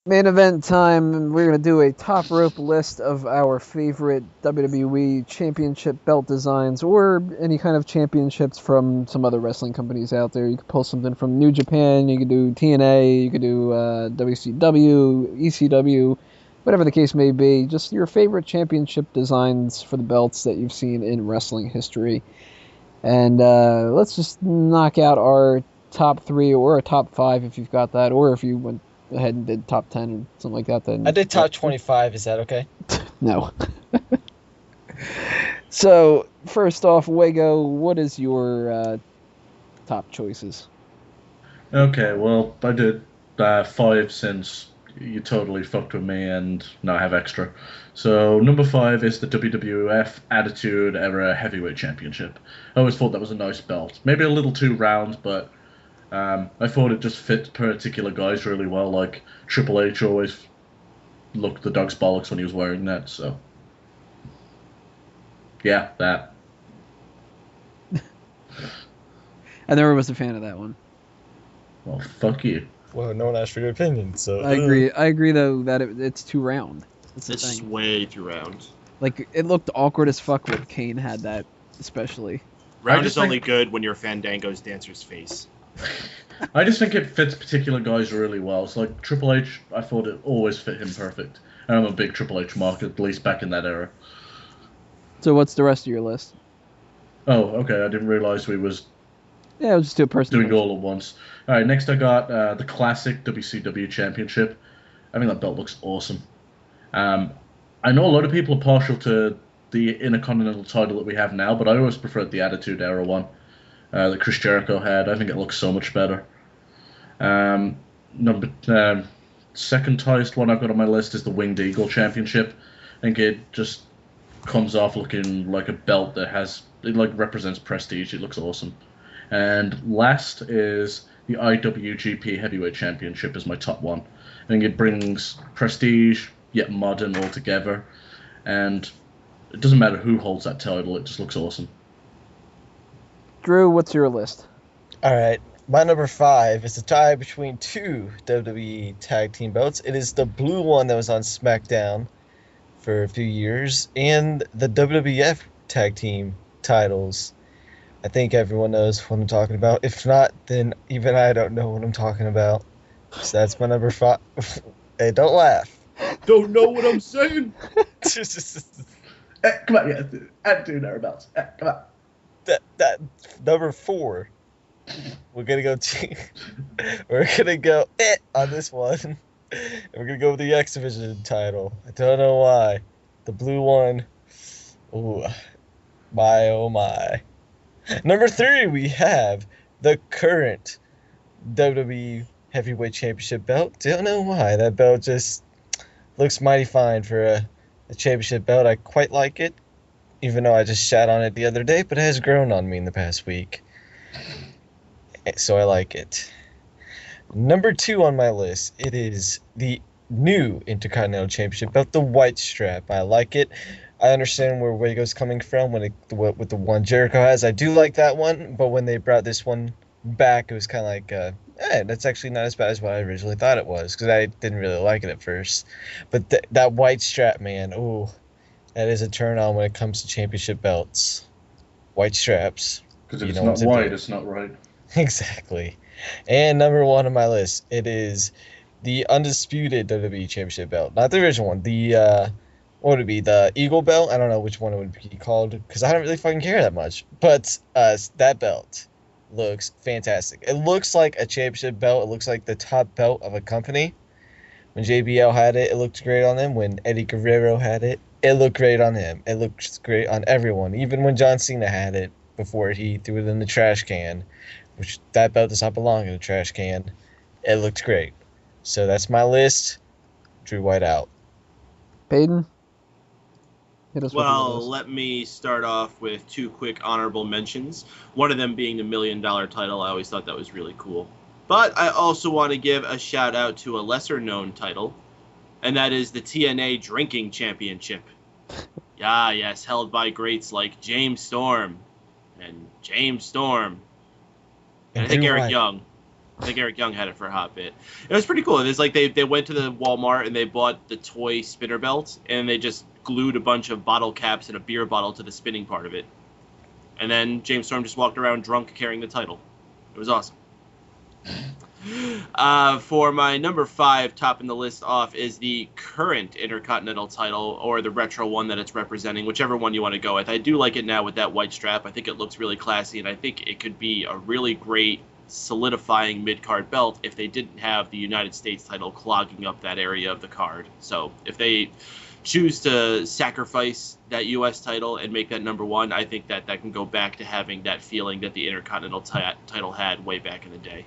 Main event time. We're going to do a top rope list of our favorite WWE championship belt designs or any kind of championships from some other wrestling companies out there. You could pull something from New Japan, you could do TNA, you could do WCW, ECW, whatever the case may be. Just your favorite championship designs for the belts that you've seen in wrestling history. And let's just knock out our top three or a top five if you've got that, or if you went ahead and did top 10 or something like that, I then did top 25. Is that okay? no. So, first off, Wago, what is your top choices? Okay, well, I did five since you totally fucked with me and now I have extra. So, number five is the WWF Attitude Era Heavyweight Championship. I always thought that was a nice belt. Maybe a little too round, but I thought it just fit particular guys really well. Like, Triple H always looked the dog's bollocks when he was wearing that, so. Yeah, that. I never was a fan of that one. Well, fuck you. Well, no one asked for your opinion, so. I agree. I agree though that it's too round. That's the It's just thing. way too round. Like it looked awkward as fuck when Kane had that, especially. Round just is only think- good when you're Fandango's dancer's face. I just think it fits particular guys really well. So like Triple H, I thought it always fit him perfect. And I'm a big Triple H mark, at least back in that era. So what's the rest of your list? Oh, okay, I didn't realize we was Yeah, we'll just do a person. doing all at once. All right, next I got the classic WCW Championship. I think that belt looks awesome. I know a lot of people are partial to the Intercontinental title that we have now, but I always preferred the Attitude Era one that Chris Jericho had. I think it looks so much better. Number second highest one I've got on my list is the Winged Eagle Championship. I think it just comes off looking like a belt that it like represents prestige. It looks awesome. And last is the IWGP Heavyweight Championship is my top one. I think it brings prestige yet modern all together, and it doesn't matter who holds that title. It just looks awesome. Drew, what's your list? All right. My number 5 is a tie between two WWE tag team belts. It is the blue one that was on SmackDown for a few years and the WWF tag team titles. I think everyone knows what I'm talking about. If not, then even I don't know what I'm talking about. So that's my number 5. Hey, don't laugh. Don't know what I'm saying. Come on, yeah, Attitude Era belts. Come on. that number 4. We're gonna go. We're gonna go on this one. And we're gonna go with the X Division title. I don't know why. The blue one. Ooh, my oh my. Number 3, we have the current WWE Heavyweight Championship belt. Don't know why. That belt just looks mighty fine for a championship belt. I quite like it, even though I just shat on it the other day, but it has grown on me in the past week. So I like it. Number 2 on my list, it is the new Intercontinental Championship belt, the white strap. I like it. I understand where Wago's coming from with the one Jericho has. I do like that one, but when they brought this one back, it was kind of like, that's actually not as bad as what I originally thought it was, because I didn't really like it at first. But that white strap, man, ooh, that is a turn on when it comes to championship belts. White straps. Because if You it's know not what to white, do. it's not right. Exactly. And number 1 on my list, it is the undisputed WWE Championship belt. Not the original one. What would it be? The Eagle belt? I don't know which one it would be called, because I don't really fucking care that much. But that belt looks fantastic. It looks like a championship belt. It looks like the top belt of a company. When JBL had it, it looked great on him. When Eddie Guerrero had it, it looked great on him. It looked great on everyone. Even when John Cena had it before he threw it in the trash can, which that belt does not belong in the trash can. It looked great. So that's my list. Drew White out. Peyton? Hit us with your Well, list. let me start off with 2 quick honorable mentions. One of them being the $1 million title. I always thought that was really cool. But I also want to give a shout out to a lesser known title, and that is the TNA Drinking Championship. Yes, held by greats like James Storm and James Storm. And I think Drew Eric White. Young. I think Eric Young had it for a hot bit. It was pretty cool. It's like they went to the Walmart and they bought the toy spinner belt, and they just glued a bunch of bottle caps and a beer bottle to the spinning part of it. And then James Storm just walked around drunk carrying the title. It was awesome. For my number 5, topping the list off is the current Intercontinental title, or the retro one that it's representing, whichever one you want to go with. I do like it now with that white strap. I think it looks really classy, and I think it could be a really great solidifying mid-card belt if they didn't have the United States title clogging up that area of the card. So if they choose to sacrifice that U.S. title and make that number 1, I think that can go back to having that feeling that the Intercontinental title had way back in the day.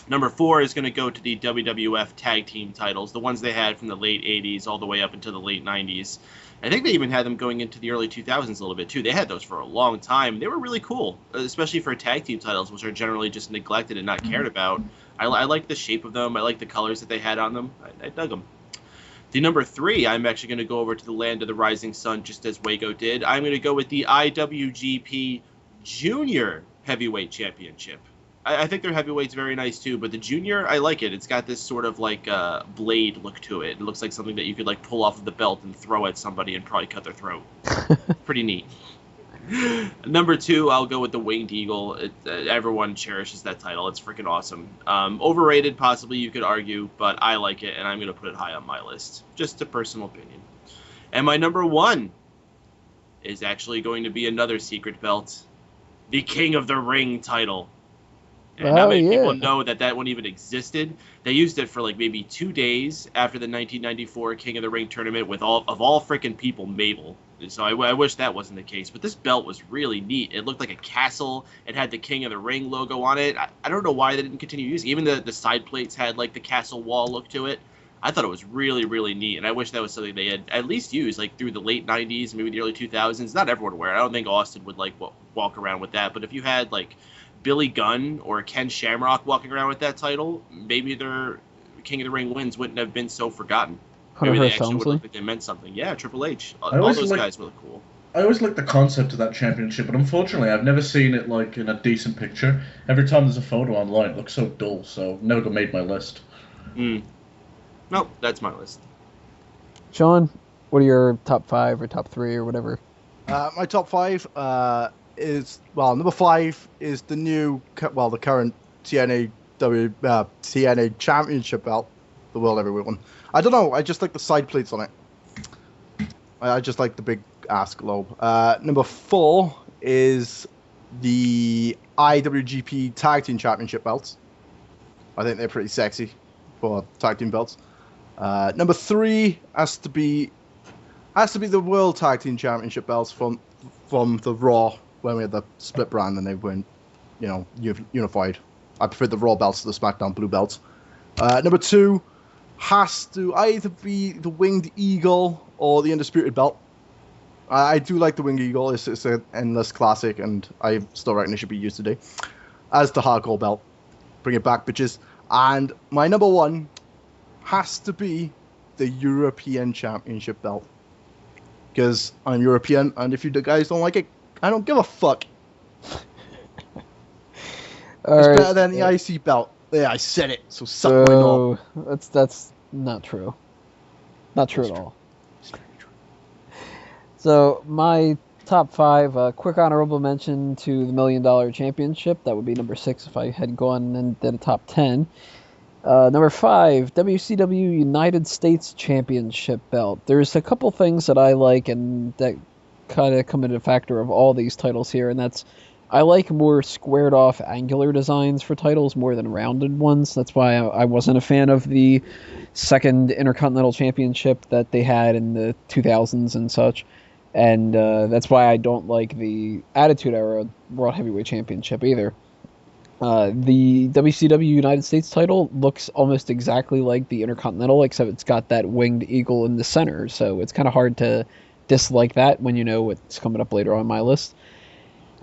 Number 4 is going to go to the WWF Tag Team titles, the ones they had from the late 80s all the way up into the late 90s. I think they even had them going into the early 2000s a little bit, too. They had those for a long time. They were really cool, especially for tag team titles, which are generally just neglected and not cared about. I like the shape of them. I like the colors that they had on them. I dug them. The number 3, I'm actually going to go over to the land of the rising sun, just as Wago did. I'm going to go with the IWGP Junior Heavyweight Championship. I think their heavyweight's very nice too, but the junior, I like it. It's got this sort of like blade look to it. It looks like something that you could like pull off of the belt and throw at somebody and probably cut their throat. Pretty neat. Number 2, I'll go with the Winged Eagle. Everyone cherishes that title. It's freaking awesome. Overrated, possibly, you could argue, but I like it, and I'm going to put it high on my list. Just a personal opinion. And my number 1 is actually going to be another secret belt. The King of the Ring title. And not many people know that one even existed. They used it for like maybe 2 days after the 1994 King of the Ring tournament with all freaking people, Mabel. So I wish that wasn't the case. But this belt was really neat. It looked like a castle. It had the King of the Ring logo on it. I don't know why they didn't continue using it. Even the side plates had like the castle wall look to it. I thought it was really, really neat. And I wish that was something they had at least used like through the late 90s, maybe the early 2000s. Not everyone would wear it. I don't think Austin would like walk around with that. But if you had like Billy Gunn or Ken Shamrock walking around with that title, maybe their King of the Ring wins wouldn't have been so forgotten. Maybe they actually would look like they meant something. Yeah, Triple H. All those guys were cool. I always like the concept of that championship, but unfortunately I've never seen it like in a decent picture. Every time there's a photo online, it looks so dull, so never made my list. Nope, that's my list. Sean, what are your top 5 or top 3 or whatever? My top 5 is, number 5 is the current TNA Championship belt, the World Heavyweight one. I don't know, I just like the side plates on it. I just like the big ass globe. Number 4 is the IWGP Tag Team Championship belts. I think they're pretty sexy for tag team belts. Number 3 has to be the World Tag Team Championship belts from the Raw, when we had the split brand and they went, unified. I prefer the Raw belts to the SmackDown blue belts. Number 2 has to either be the Winged Eagle or the Undisputed belt. I do like the Winged Eagle. It's an endless classic, and I still reckon it should be used today. As the Hardcore belt. Bring it back, bitches. And my number 1 has to be the European Championship belt. Because I'm European, and if you guys don't like it, I don't give a fuck. It's better than the IC belt. Yeah, I said it, so suck my knob. That's not true. Not true at all. It's very true. So, my top 5, quick honorable mention to the $1 Million Championship. That would be number 6 if I had gone and did a top 10. Number 5, WCW United States Championship belt. There's a couple things that I like and that kind of come into factor of all these titles here, and that's I like more squared off angular designs for titles more than rounded ones. That's why I wasn't a fan of the second Intercontinental Championship that they had in the 2000s and such. And that's why I don't like the Attitude Era World Heavyweight Championship either. The WCW United States title looks almost exactly like the Intercontinental, except it's got that winged eagle in the center, so it's kind of hard to dislike that when you know what's coming up later on my list.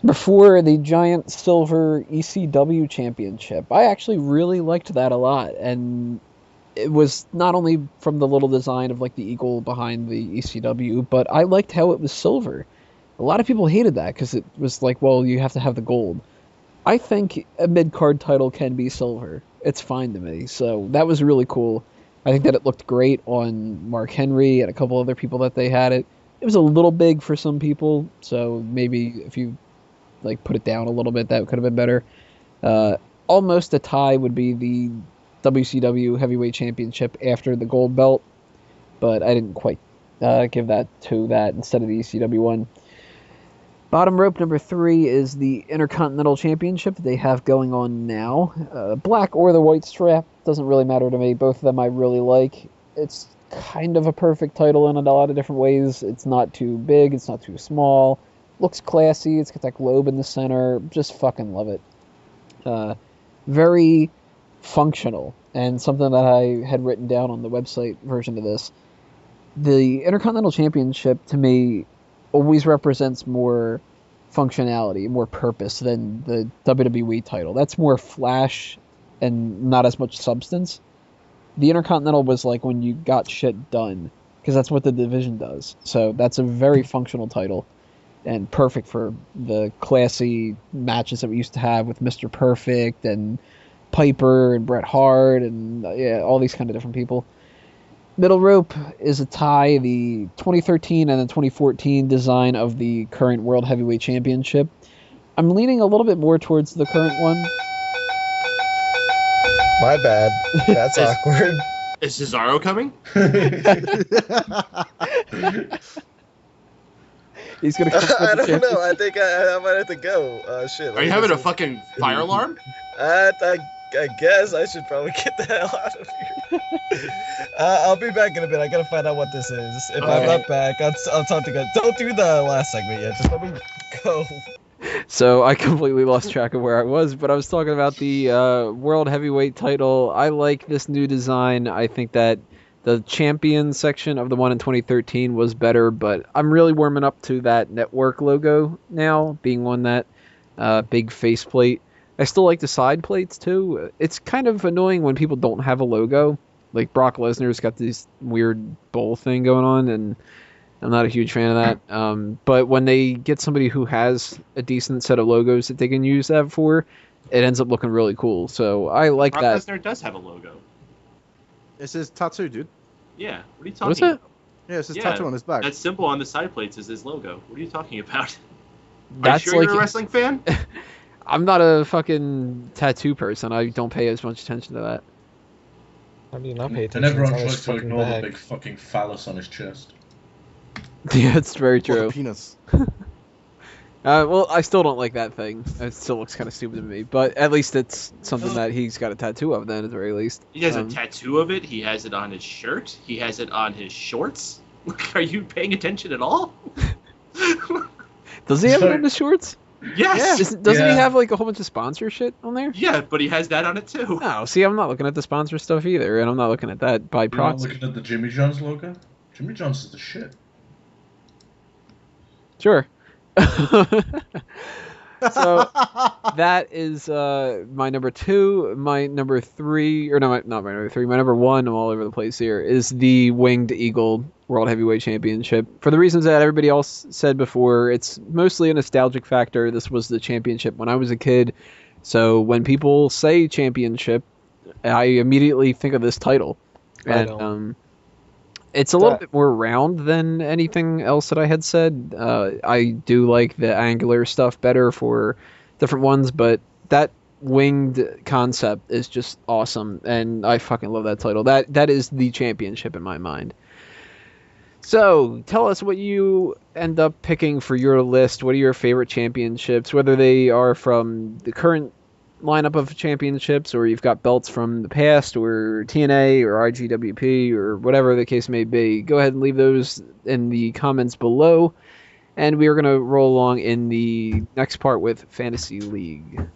Before the giant silver ECW championship, I actually really liked that a lot, and it was not only from the little design of like the eagle behind the ECW, but I liked how it was silver. A lot of people hated that because it was like, well, you have to have the gold. I think a mid-card title can be silver. It's fine to me. So that was really cool. I think that it looked great on Mark Henry and a couple other people that they had it. It was a little big for some people, so maybe if you like put it down a little bit, that could have been better. Uh, Almost a tie would be the WCW Heavyweight Championship after the gold belt, but I didn't quite give that to that instead of the ECW one. Bottom rope number 3 is the Intercontinental Championship that they have going on now. Black or the white strap, doesn't really matter to me. Both of them I really like. It's kind of a perfect title in a lot of different ways. It's not too big, it's not too small. Looks classy, it's got that globe in the center. Just fucking love it. Very functional, and something that I had written down on the website version of this. The Intercontinental Championship, to me, always represents more functionality, more purpose than the WWE title. That's more flash and not as much substance. The Intercontinental was like when you got shit done, because that's what the division does. So that's a very functional title and perfect for the classy matches that we used to have with Mr. Perfect and Piper and Bret Hart and all these kind of different people. Middle rope is a tie, the 2013 and the 2014 design of the current World Heavyweight Championship. I'm leaning a little bit more towards the current one. My bad. That's awkward. Is Cesaro coming? He's gonna come I don't know. I think I might have to go. Shit. Are you having a fucking fire alarm? I guess I should probably get the hell out of here. I'll be back in a bit. I gotta find out what this is. If I'm not back, I'll talk to you guys. Don't do the last segment yet. Just let me go. So I completely lost track of where I was, but I was talking about the World Heavyweight title. I like this new design. I think that the champion section of the one in 2013 was better, but I'm really warming up to that network logo now, being on that big faceplate. I still like the side plates too. It's kind of annoying when people don't have a logo. Like Brock Lesnar's got this weird bowl thing going on, and I'm not a huge fan of that. But when they get somebody who has a decent set of logos that they can use that for, it ends up looking really cool. So I like Brock that. Lesnar does have a logo. It's his tattoo, dude. Yeah. What are you talking What's it? about? Yeah, it's his tattoo on his back. That symbol on the side plates is his logo. What are you talking about? That's Are you sure like you're a wrestling fan? I'm not a fucking tattoo person. I don't pay as much attention to that. How do you not pay And attention? everyone It's on his tries to fucking ignore the back. big fucking phallus on his chest. Yeah, it's very Or the true. penis. Well, I still don't like that thing. It still looks kind of stupid to me. But at least it's something that he's got a tattoo of, then, at the very least. He has a tattoo of it. He has it on his shirt. He has it on his shorts. Are you paying attention at all? Does he have it on the shorts? Yes. Doesn't he have like a whole bunch of sponsor shit on there? Yeah, but he has that on it too. No, see, I'm not looking at the sponsor stuff either, and I'm not looking at that by You're not proxy. looking at the Jimmy John's logo? Jimmy John's is the shit. Sure. So that is my number 2. My number 3, or no, not my number 3. My number 1, I'm all over the place here, is the Winged Eagle World Heavyweight Championship. For the reasons that everybody else said before, it's mostly a nostalgic factor. This was the championship when I was a kid. So when people say championship, I immediately think of this title. Right And on. it's a little bit more round than anything else that I had said. I do like the angular stuff better for different ones, but that winged concept is just awesome, and I fucking love that title. That is the championship in my mind. So, tell us what you end up picking for your list. What are your favorite championships, whether they are from the current lineup of championships, or you've got belts from the past, or TNA, or IGWP, or whatever the case may be. Go ahead and leave those in the comments below, and we are going to roll along in the next part with Fantasy League.